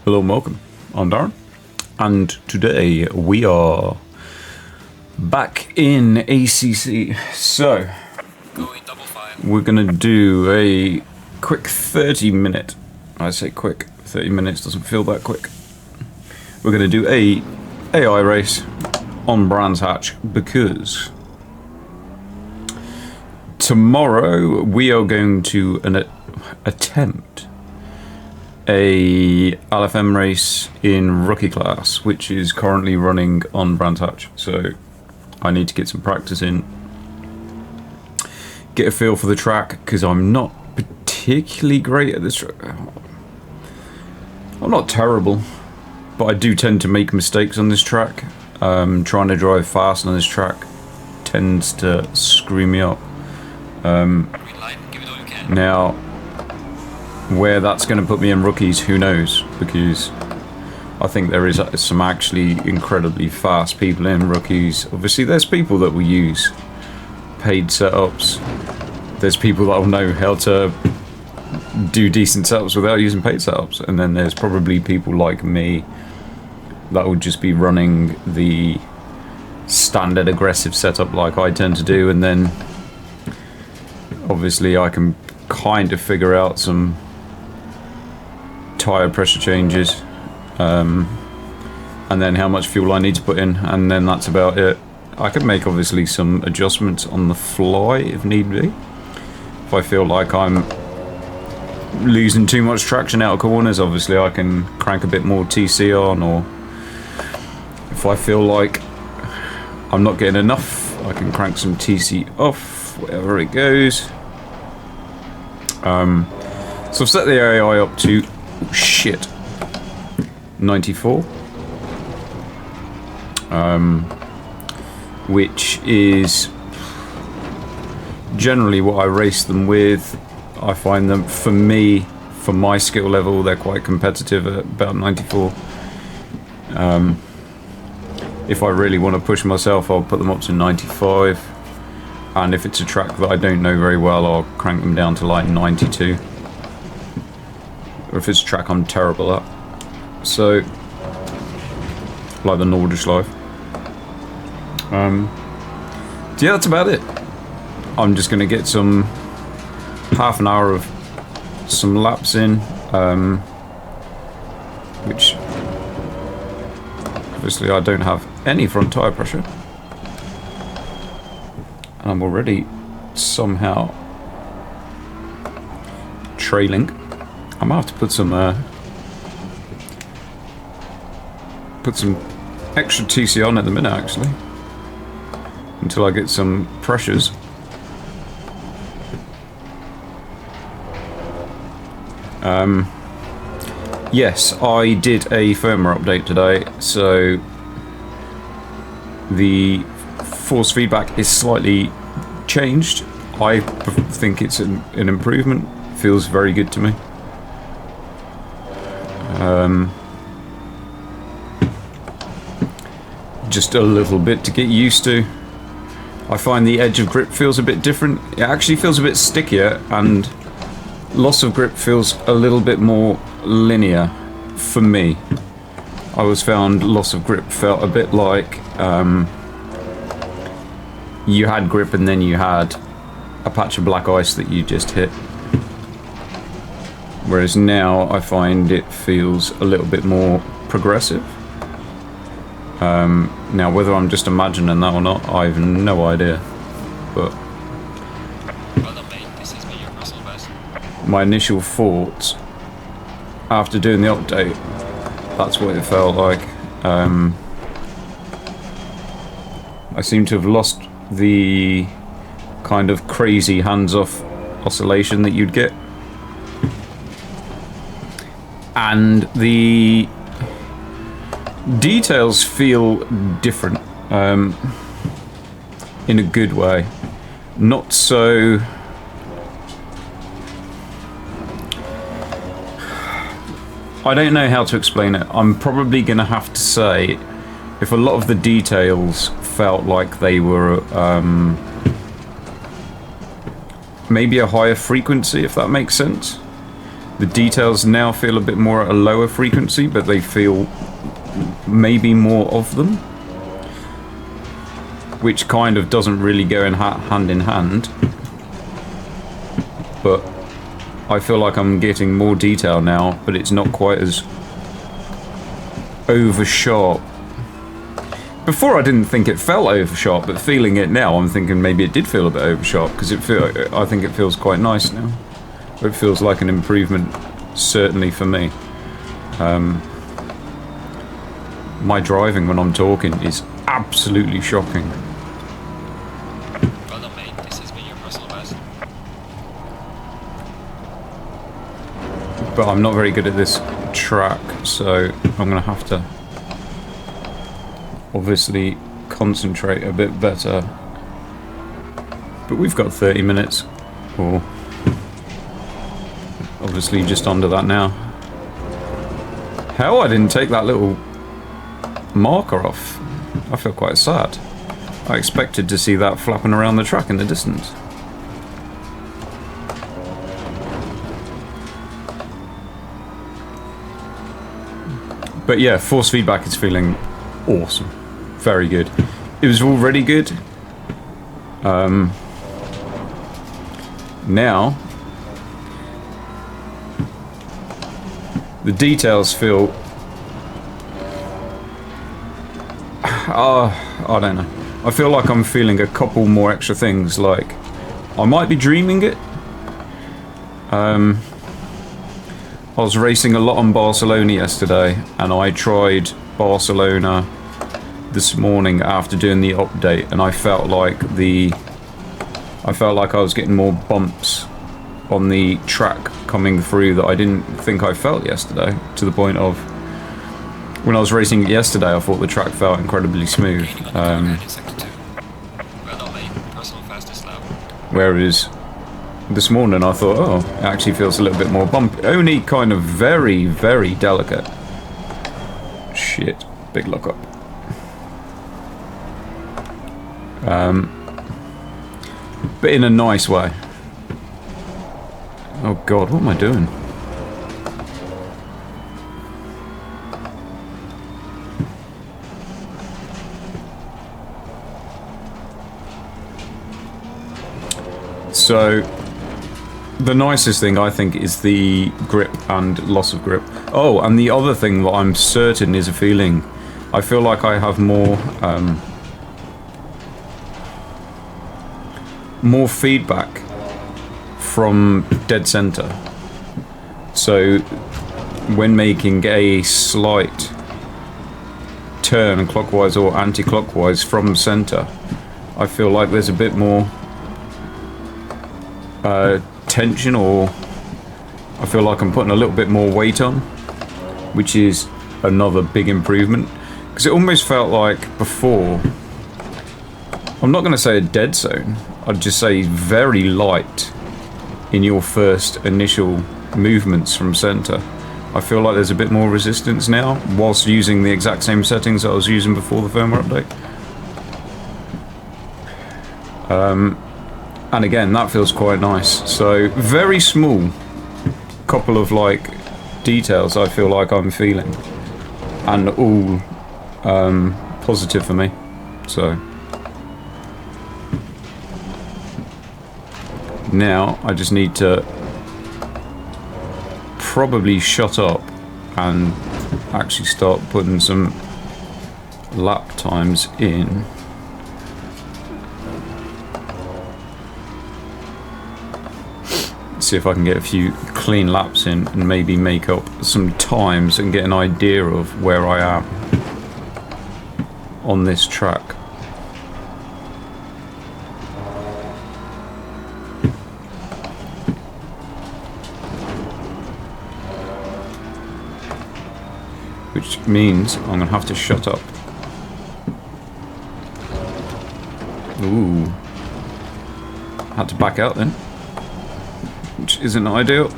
Hello and welcome. I'm Darren, and today we are back in ACC. So, we're going to do a quick 30-minute. I say quick, 30 minutes doesn't feel that quick. We're going to do a AI race on Brands Hatch because tomorrow we are going to attempt a LFM race in rookie class, which is currently running on Brands Hatch. So I need to get some practice in, get a feel for the track, because I'm not particularly great at this track. I'm not terrible, but I do tend to make mistakes on this track. Trying to drive fast on this track tends to screw me up. Now, where that's going to put me in rookies, who knows, because I think there is some actually incredibly fast people in rookies. Obviously there's people that will use paid setups, there's people that will know how to do decent setups without using paid setups, and then there's probably people like me that will just be running the standard aggressive setup like I tend to do, and then obviously I can kind of figure out some tire pressure changes, and then how much fuel I need to put in, and then that's about it. I can make obviously some adjustments on the fly if need be. If I feel like I'm losing too much traction out of corners, obviously I can crank a bit more TC on, or if I feel like I'm not getting enough, I can crank some TC off, whatever it goes. So I've set the AI up to 94, which is generally what I race them with. I find them, for me, for my skill level, they're quite competitive at about 94. If I really want to push myself, I'll put them up to 95, and if it's a track that I don't know very well, I'll crank them down to like 92. Or if it's a track I'm terrible at, so like the Nordschleife. Yeah, that's about it. I'm just going to get some half an hour of some laps in, which obviously I don't have any front tire pressure, and I'm already somehow trailing. I might have to put some extra TC on at the minute, actually, until I get some pressures. Yes, I did a firmware update today, so the force feedback is slightly changed. I think it's an improvement. Feels very good to me. Just a little bit to get used to. I find the edge of grip feels a bit different. It actually feels a bit stickier, and loss of grip feels a little bit more linear for me. I always found loss of grip felt a bit like you had grip and then you had a patch of black ice that you just hit. Whereas now I find it feels a little bit more progressive. Now whether I'm just imagining that or not, I have no idea. But my initial thoughts after doing the update, that's what it felt like. I seem to have lost the kind of crazy hands-off oscillation that you'd get, and the details feel different, in a good way. Not so... I don't know how to explain it. I'm probably going to have to say, if a lot of the details felt like they were maybe a higher frequency, if that makes sense. The details now feel a bit more at a lower frequency, but they feel maybe more of them, which kind of doesn't really go in hand in hand. But I feel like I'm getting more detail now, but it's not quite as over sharp. Before I didn't think it felt over sharp, but feeling it now, I'm thinking maybe it did feel a bit over sharp, because I think it feels quite nice now. It feels like an improvement, certainly for me. My driving when I'm talking is absolutely shocking. Well done, mate. This has been your personal best. But I'm not very good at this track, so I'm going to have to obviously concentrate a bit better. But we've got 30 minutes, or obviously just under that now. How I didn't take that little marker off. I feel quite sad. I expected to see that flapping around the track in the distance. But yeah, force feedback is feeling awesome. Very good. It was already good. Now, the details feel... I don't know. I feel like I'm feeling a couple more extra things, like I might be dreaming it. I was racing a lot on Barcelona yesterday, and I tried Barcelona this morning after doing the update, and I felt like I was getting more bumps on the track coming through that I didn't think I felt yesterday, to the point of when I was racing it yesterday, I thought the track felt incredibly smooth. Whereas this morning I thought, oh, it actually feels a little bit more bumpy. Only kind of very, very delicate. Shit, big lockup. But in a nice way. Oh god, what am I doing? So, the nicest thing I think is the grip and loss of grip. Oh, and the other thing that I'm certain is a feeling. I feel like I have more feedback from dead center. So, when making a slight turn clockwise or anti-clockwise from center, I feel like there's a bit more tension, or I feel like I'm putting a little bit more weight on, which is another big improvement, because it almost felt like before, I'm not going to say a dead zone, I'd just say very light in your first initial movements from center. I feel like there's a bit more resistance now, whilst using the exact same settings that I was using before the firmware update. And again, that feels quite nice. So, very small couple of like details I feel like I'm feeling, and all positive for me. So now I just need to probably shut up and actually start putting some lap times in. See if I can get a few clean laps in and maybe make up some times and get an idea of where I am on this track. Which means I'm gonna have to shut up. Ooh. Had to back out then. Which isn't ideal.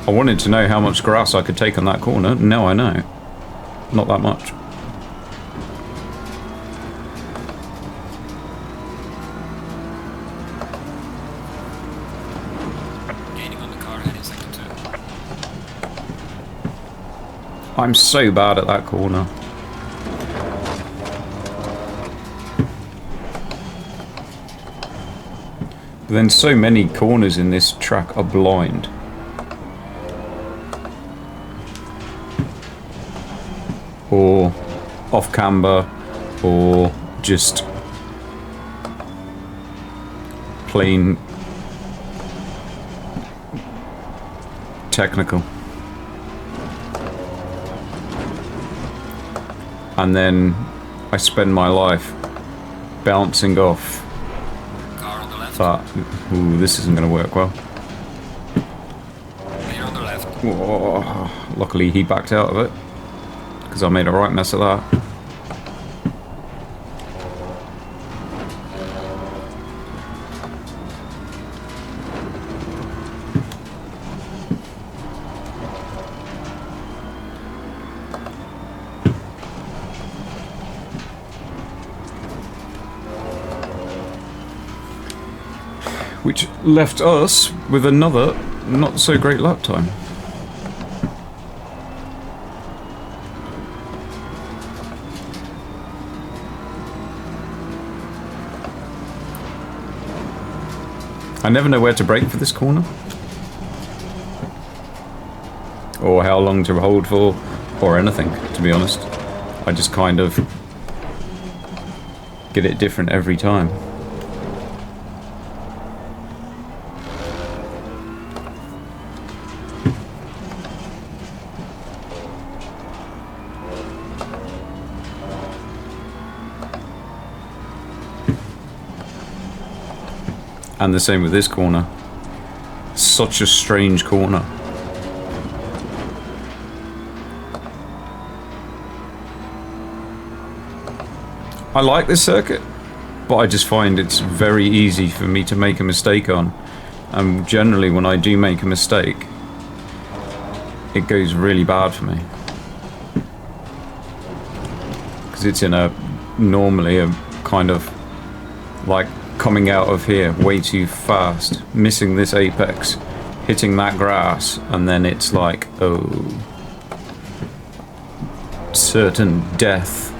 I wanted to know how much grass I could take on that corner. Now I know. Not that much. I'm so bad at that corner. But then so many corners in this track are blind. Or off camber, or just plain technical. And then I spend my life bouncing off Car on the left. that. Ooh, this isn't going to work well. Clear on the left. Whoa. Luckily he backed out of it, because I made a right mess of that. Which left us with another not so great lap time. I never know where to brake for this corner, or how long to hold for, or anything, to be honest. I just kind of get it different every time. And the same with this corner. Such a strange corner. I like this circuit, but I just find it's very easy for me to make a mistake on. And generally when I do make a mistake, it goes really bad for me. Because it's in a, normally a kind of like coming out of here way too fast, missing this apex, hitting that grass, and then it's like, oh, certain death.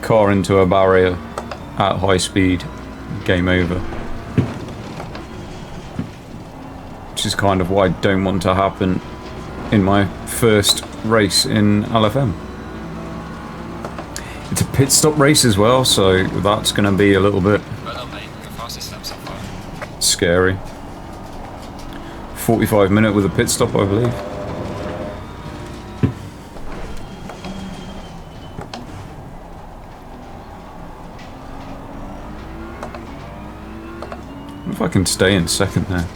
Car into a barrier at high speed, game over. Which is kind of what I don't want to happen in my first race in LFM. It's a pit stop race as well, so that's going to be a little bit Well done, mate. Your fastest lap so far. scary. 45-minute with a pit stop, I believe. I wonder if I can stay in second there.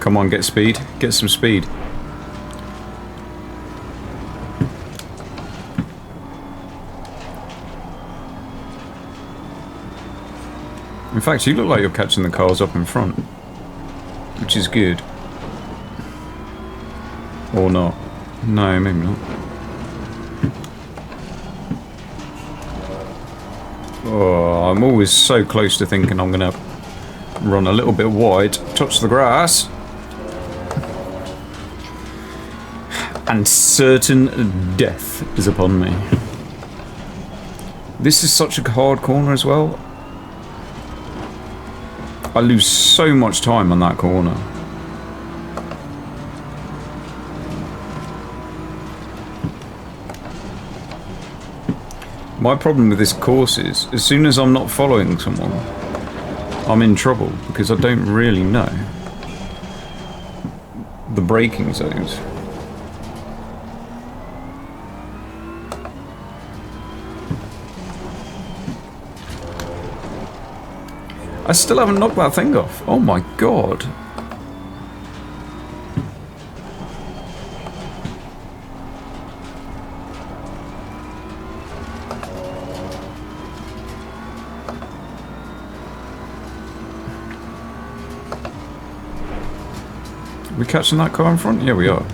Come on, get speed. Get some speed. In fact, you look like you're catching the cars up in front, which is good. Or not. No, maybe not. Oh, I'm always so close to thinking I'm going to run a little bit wide, touch the grass, and certain death is upon me. This is such a hard corner as well. I lose so much time on that corner. My problem with this course is, as soon as I'm not following someone, I'm in trouble because I don't really know the braking zones. I still haven't knocked that thing off. Oh my god. Are we catching that car in front? Yeah, we are.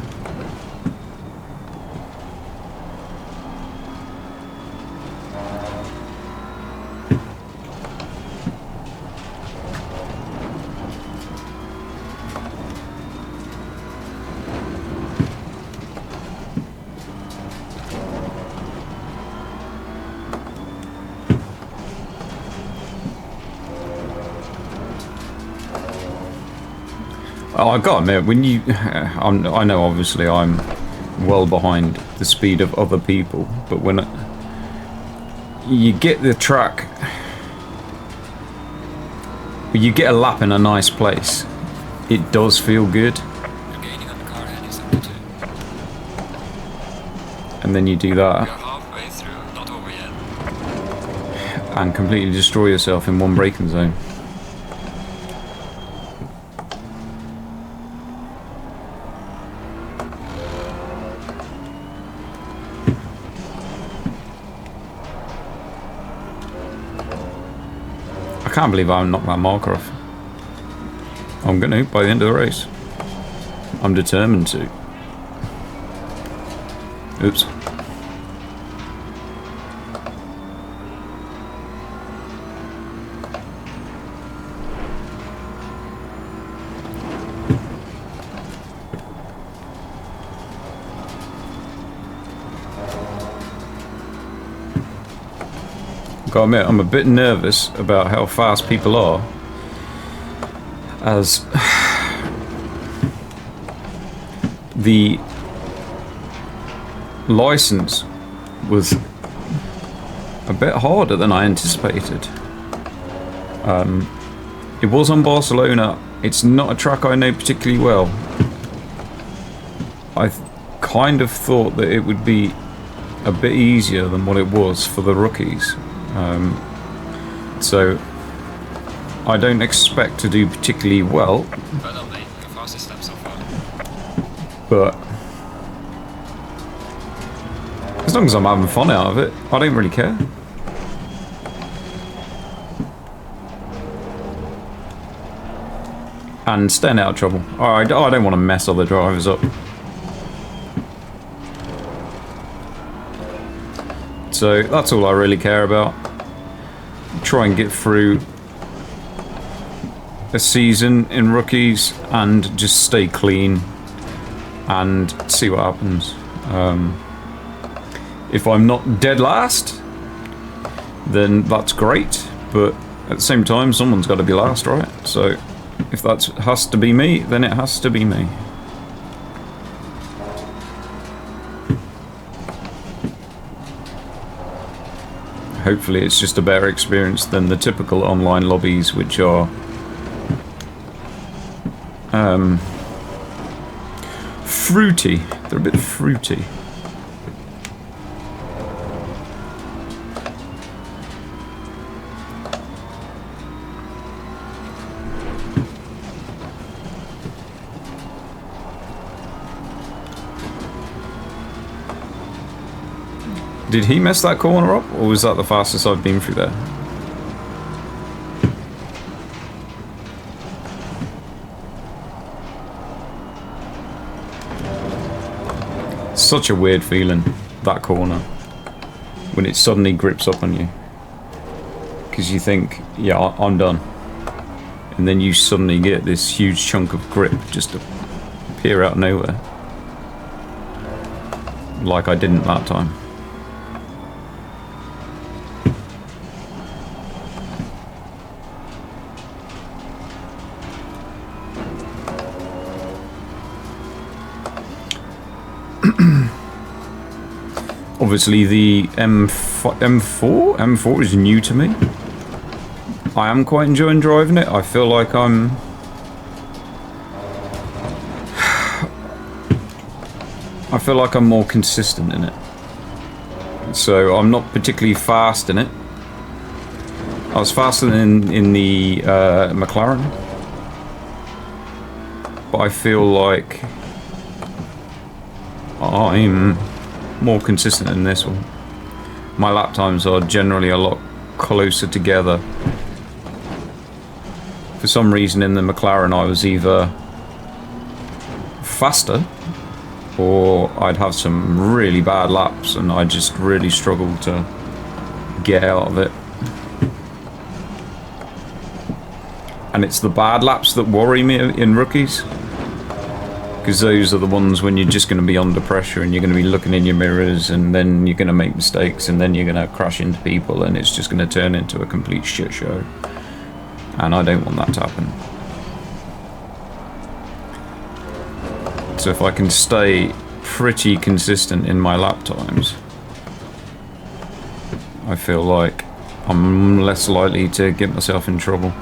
Oh, I gotta admit, when you... I know obviously I'm well behind the speed of other people, but when you get the track... You get a lap in a nice place, it does feel good. You're gaining on the car ahead, is up to 2. And then you do You're that halfway through, not over yet. and completely destroy yourself in one braking zone. I can't believe I knocked that marker off. I'm going to by the end of the race. I'm determined to. Oops. Gotta admit, I'm a bit nervous about how fast people are, as the license was a bit harder than I anticipated. It was on Barcelona. It's not a track I know particularly well. I kind of thought that it would be a bit easier than what it was for the rookies. So I don't expect to do particularly well, Well done, mate. Your fastest lap so far. but as long as I'm having fun out of it, I don't really care. And staying out of trouble. I don't want to mess other drivers up. So that's all I really care about. Try and get through a season in rookies and just stay clean and see what happens. If I'm not dead last, then that's great, but at the same time someone's got to be last, right? So if that has to be me, then it has to be me. Hopefully it's just a better experience than the typical online lobbies, which are fruity. They're a bit fruity. Did he mess that corner up, or was that the fastest I've been through there? Such a weird feeling, that corner, when it suddenly grips up on you. Because you think, yeah, I'm done. And then you suddenly get this huge chunk of grip just appear out of nowhere. Like I didn't that time. Obviously the M4 is new to me. I am quite enjoying driving it. I feel like I'm more consistent in it. So I'm not particularly fast in it. I was faster than in the McLaren, but I feel like I'm more consistent in this one. My lap times are generally a lot closer together. For some reason in the McLaren I was either faster, or I'd have some really bad laps and I just really struggle to get out of it. And it's the bad laps that worry me in rookies, because those are the ones when you're just going to be under pressure and you're going to be looking in your mirrors, and then you're going to make mistakes, and then you're going to crash into people, and it's just going to turn into a complete shit show. And I don't want that to happen. So if I can stay pretty consistent in my lap times, I feel like I'm less likely to get myself in trouble.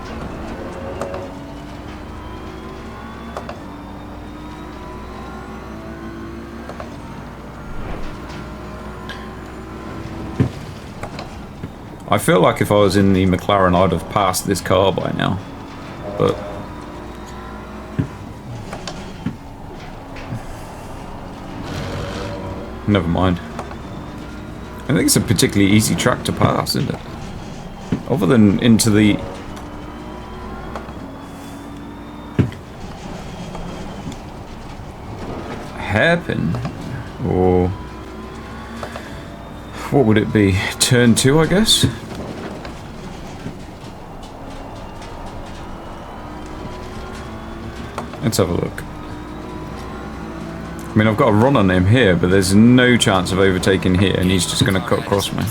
I feel like if I was in the McLaren, I'd have passed this car by now, but never mind. I think it's a particularly easy track to pass, isn't it? Other than into the hairpin, or what would it be? Turn 2, I guess? Let's have a look. I mean, I've got a run on him here, but there's no chance of overtaking here, and he's just going to cut across me.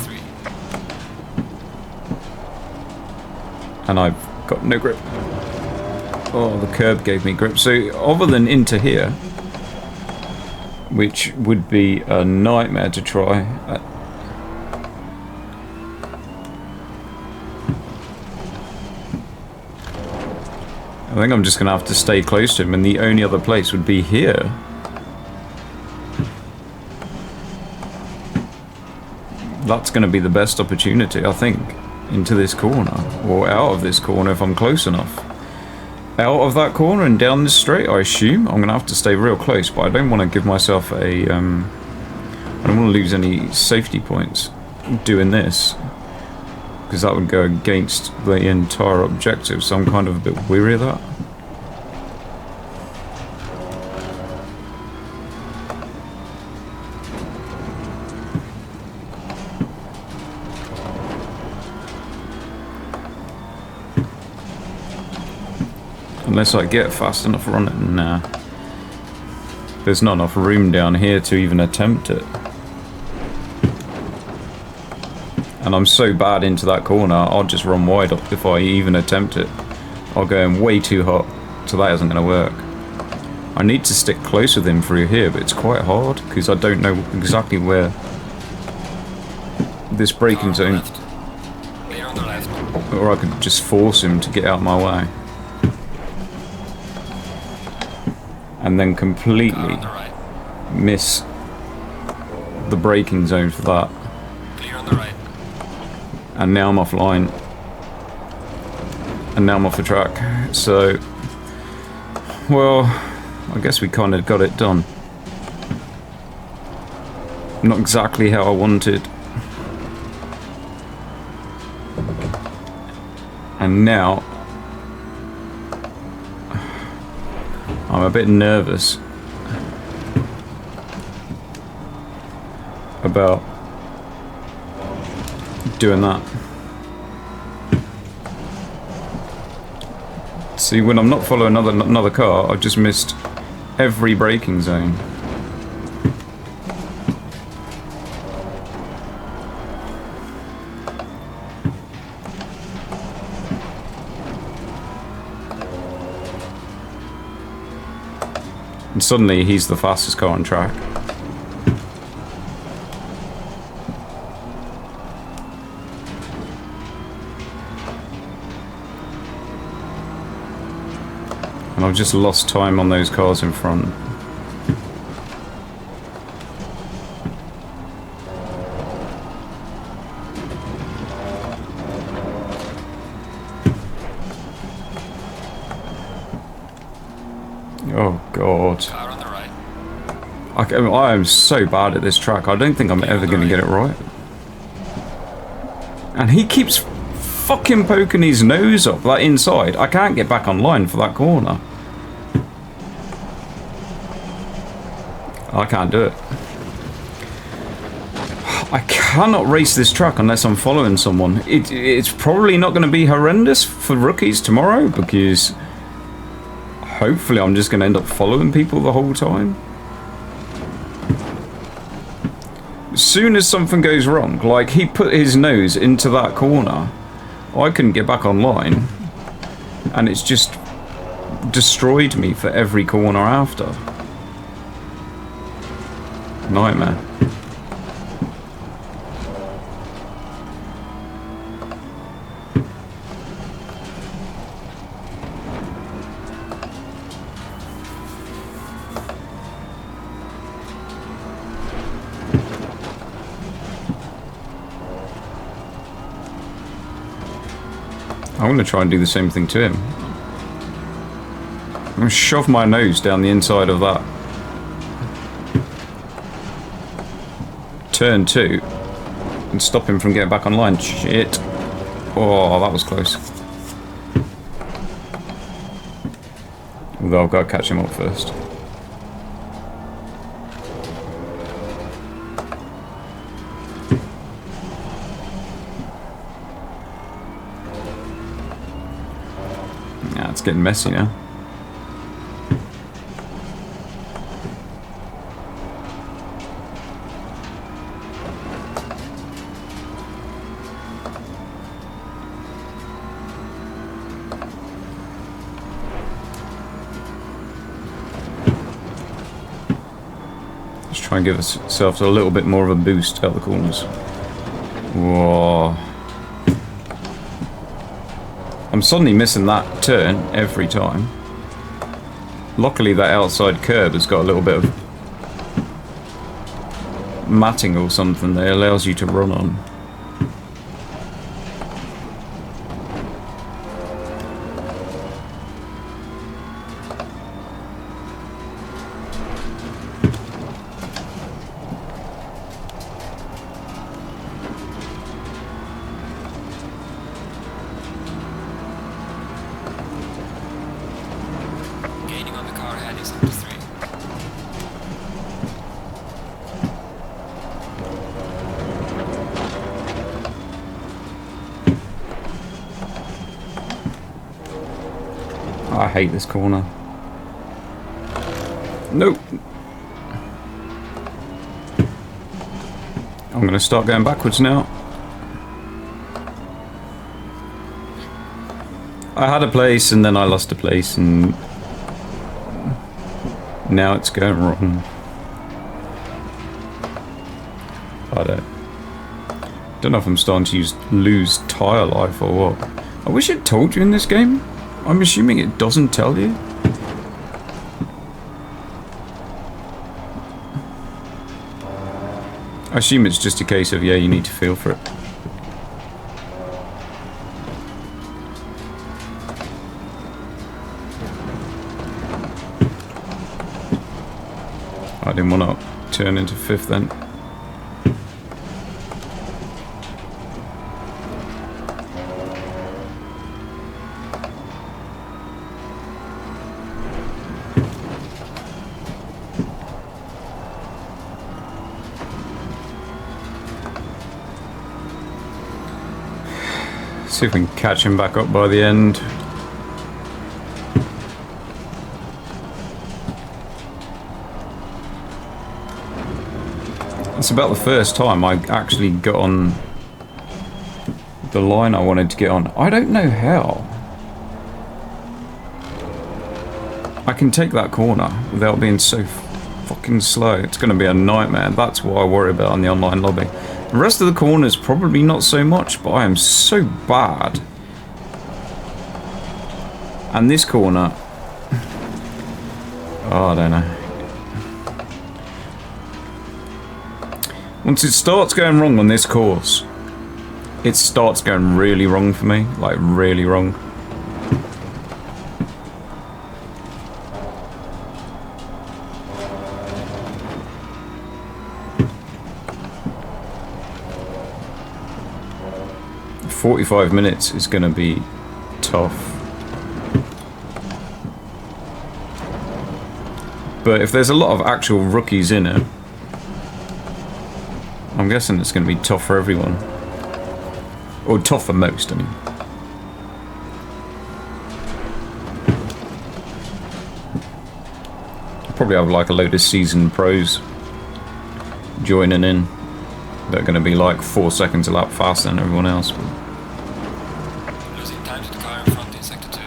And I've got no grip. Oh, the curb gave me grip. So, other than into here, which would be a nightmare to try. I think I'm just going to have to stay close to him, and the only other place would be here. That's going to be the best opportunity, I think, into this corner, or out of this corner if I'm close enough. Out of that corner and down this straight, I assume. I'm going to have to stay real close, but I don't want to give myself a... I don't want to lose any safety points doing this, because that would go against the entire objective, so I'm kind of a bit weary of that. Unless I get fast enough running. Nah. There's not enough room down here to even attempt it. And I'm so bad into that corner, I'll just run wide up if I even attempt it. I'll go in way too hot, so that isn't going to work. I need to stick close with him through here, but it's quite hard, because I don't know exactly where this braking zone... Clear on the left. Or I could just force him to get out of my way. And then completely miss the braking zone for that. Clear on the right. And now I'm offline. And now I'm off the track. So, well, I guess we kind of got it done. Not exactly how I wanted. And now I'm a bit nervous about doing that. See, when I'm not following another car, I've just missed every braking zone. And suddenly he's the fastest car on track. And I've just lost time on those cars in front. Oh god. Car on the right. I am so bad at this track. I don't think I'm ever going to get it right. And he keeps fucking poking his nose up that inside. I can't get back online for that corner. I can't do it. I cannot race this track unless I'm following someone. It's probably not going to be horrendous for rookies tomorrow because hopefully I'm just going to end up following people the whole time. As soon as something goes wrong, like he put his nose into that corner, I couldn't get back online and it's just destroyed me for every corner after. Nightmare. I'm going to try and do the same thing to him. I'm going to shove my nose down the inside of that. Turn 2 and stop him from getting back online. Shit. Oh, that was close. Although I've got to catch him up first. Yeah, it's getting messy now. Try and give ourselves a little bit more of a boost out the corners. Whoa. I'm suddenly missing that turn every time. Luckily that outside curb has got a little bit of matting or something that allows you to run on. I hate this corner. Nope. I'm going to start going backwards now. I had a place and then I lost a place and now it's going wrong. I don't know if I'm starting to lose tyre life or what. I wish it told you in this game. I'm assuming it doesn't tell you. I assume it's just a case of, yeah, you need to feel for it. I didn't want to turn into 5th then. See if we can catch him back up by the end. It's about the first time I actually got on the line I wanted to get on. I don't know how. I can take that corner without being so fucking slow. It's going to be a nightmare. That's what I worry about in the online lobby. The rest of the corners probably not so much, but I am so bad. And this corner, oh, I don't know. Once it starts going wrong on this course, it starts going really wrong for me, like really wrong. "45 minutes is going to be tough." But if there's a lot of actual rookies in it, I'm guessing it's going to be tough for everyone. Or tough for most, I mean. Probably have like a load of seasoned pros joining in. They're going to be like 4 seconds a lap faster than everyone else. Losing time to the car in front in sector 2.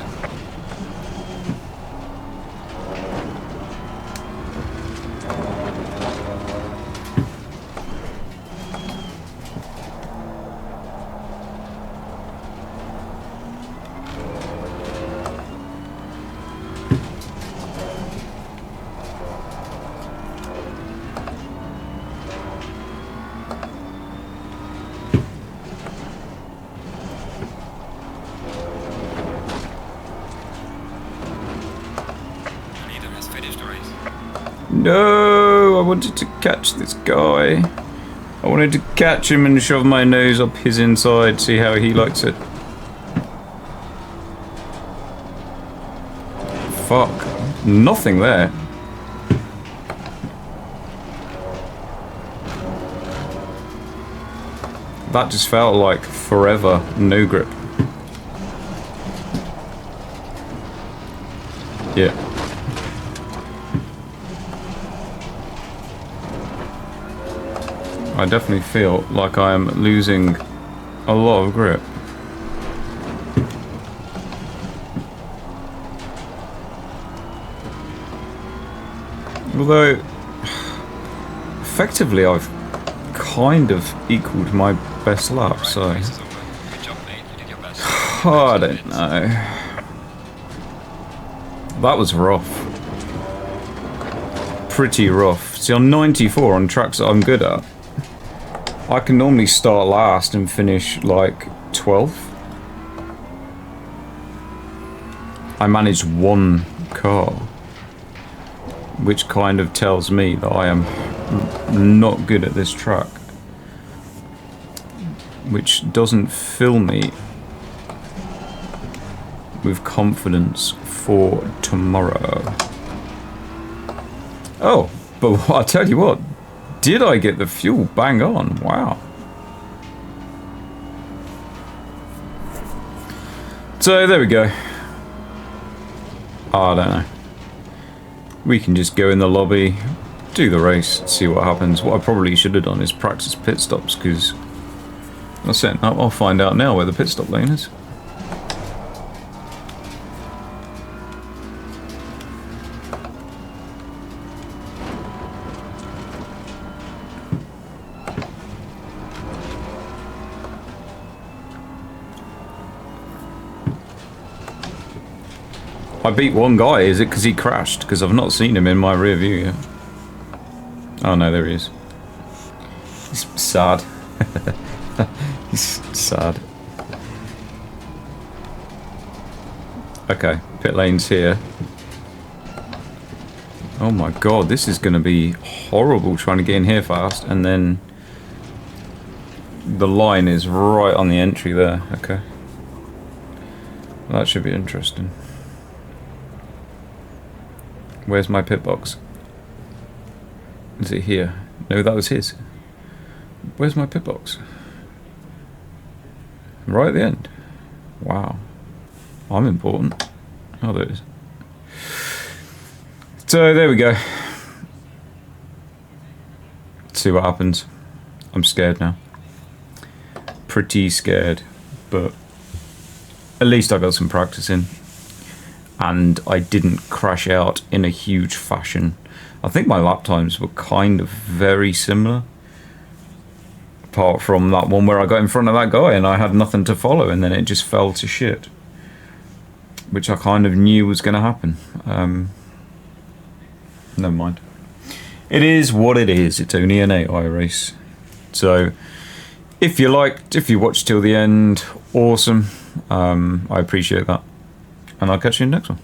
No, I wanted to catch this guy. I wanted to catch him and shove my nose up his inside, see how he likes it. Fuck. Nothing there. That just felt like forever no grip. Yeah. I definitely feel like I am losing a lot of grip. Although, effectively I've kind of equaled my best lap, so... Good job, mate. You did your best. I don't know. That was rough. Pretty rough. See, on 94 on tracks that I'm good at, I can normally start last and finish like 12th. I managed one car, which kind of tells me that I am not good at this track, which doesn't fill me with confidence for tomorrow. Oh, but I'll tell you what, did I get the fuel bang on? Wow. So there we go. I don't know. We can just go in the lobby, do the race, see what happens. What I probably should have done is practice pit stops, because I'll find out now where the pit stop lane is. I beat one guy. Is it because he crashed? Because I've not seen him in my rear view yet. Oh no, there he is. He's sad. He's sad. Okay, pit lane's here. Oh my god, this is going to be horrible trying to get in here fast, and then the line is right on the entry there. Okay. That should be interesting. Where's my pit box? Is it here? No, that was his. Where's my pit box? Right at the end. Wow. I'm important. Oh, there it is. So, there we go. Let's see what happens. I'm scared now. Pretty scared. But at least I got some practice in. And I didn't crash out in a huge fashion. I think my lap times were kind of very similar. Apart from that one where I got in front of that guy and I had nothing to follow, and then it just fell to shit. Which I kind of knew was going to happen. Never mind. It is what it is. It's only an 8-eye race. So, if you watched till the end, awesome. I appreciate that. And I'll catch you in the next one.